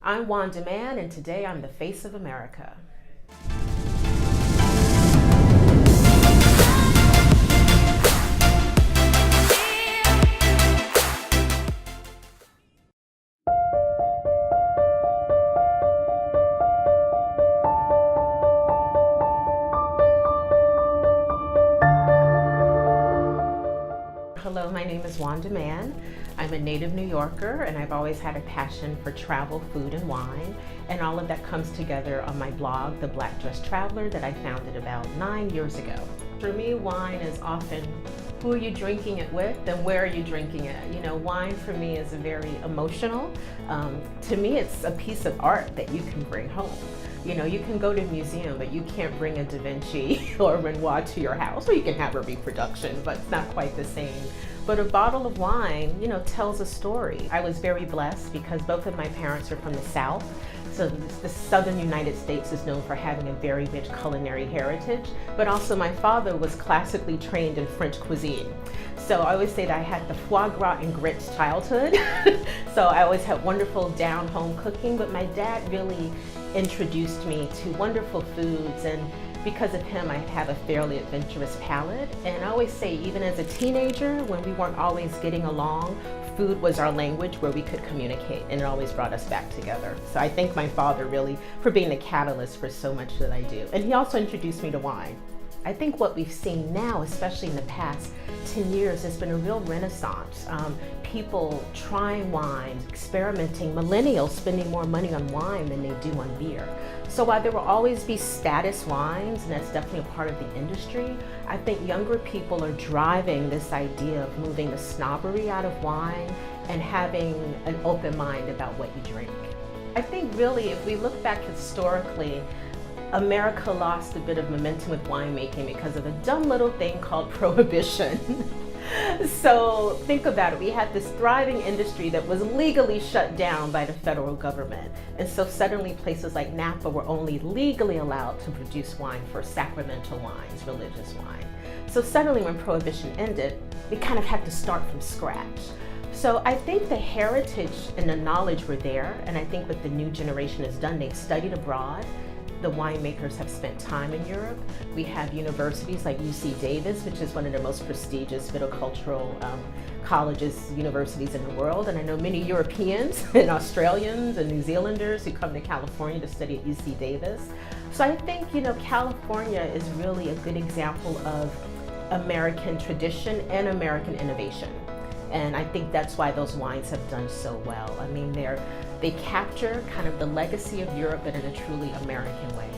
I'm Wanda Mann, and today I'm the face of America. Hello, my name is Wanda Mann. I'm a native New Yorker, and I've always had a passion for travel, food, and wine. And all of that comes together on my blog, The Black Dress Traveler, that I founded about 9 years ago. For me, wine is often who are you drinking it with and where are you drinking it? You know, wine for me is very emotional. To me, it's a piece of art that you can bring home. You know, you can go to a museum, but you can't bring a Da Vinci or Renoir to your house, or you can have a reproduction, but it's not quite the same. But a bottle of wine, you know, tells a story. I was very blessed because both of my parents are from the South. So the southern United States is known for having a very rich culinary heritage, but also my father was classically trained in French cuisine. So I always say that I had the foie gras and grits childhood. So I always had wonderful down-home cooking, but my dad really introduced me to wonderful foods, and because of him, I have a fairly adventurous palate. And I always say, even as a teenager, when we weren't always getting along, food was our language where we could communicate, and it always brought us back together. So I thank my father really for being the catalyst for so much that I do. And he also introduced me to wine. I think what we've seen now, especially in the past 10 years, has been a real renaissance. People trying wines, experimenting, millennials spending more money on wine than they do on beer. So while there will always be status wines, and that's definitely a part of the industry, I think younger people are driving this idea of moving the snobbery out of wine and having an open mind about what you drink. I think really, if we look back historically, America lost a bit of momentum with winemaking because of a dumb little thing called prohibition. So think about it, we had this thriving industry that was legally shut down by the federal government. And so suddenly places like Napa were only legally allowed to produce wine for sacramental wines, religious wine. So suddenly when prohibition ended, we kind of had to start from scratch. So I think the heritage and the knowledge were there, and I think what the new generation has done, they've studied abroad. The winemakers have spent time in Europe. We have universities like UC Davis, which is one of the most prestigious viticultural colleges, universities in the world. And I know many Europeans and Australians and New Zealanders who come to California to study at UC Davis. So I think, you know, California is really a good example of American tradition and American innovation. And I think that's why those wines have done so well. I mean, they capture kind of the legacy of Europe, but in a truly American way.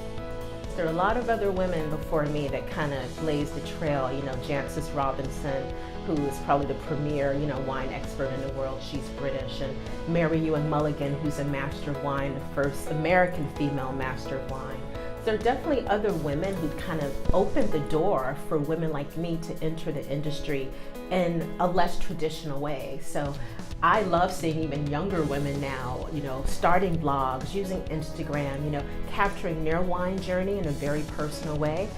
There are a lot of other women before me that kind of blazed the trail. You know, Jancis Robinson, who is probably the premier, you know, wine expert in the world. She's British. And Mary Ewan Mulligan, who's a master of wine, the first American female master of wine. There are definitely other women who kind of opened the door for women like me to enter the industry in a less traditional way. So I love seeing even younger women now, you know, starting blogs, using Instagram, you know, capturing their wine journey in a very personal way.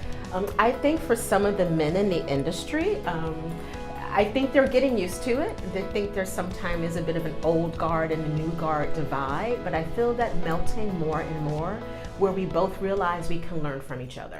I think for some of the men in the industry, I think they're getting used to it. They think there sometimes is a bit of an old guard and a new guard divide, but I feel that melting more and more, where we both realize we can learn from each other.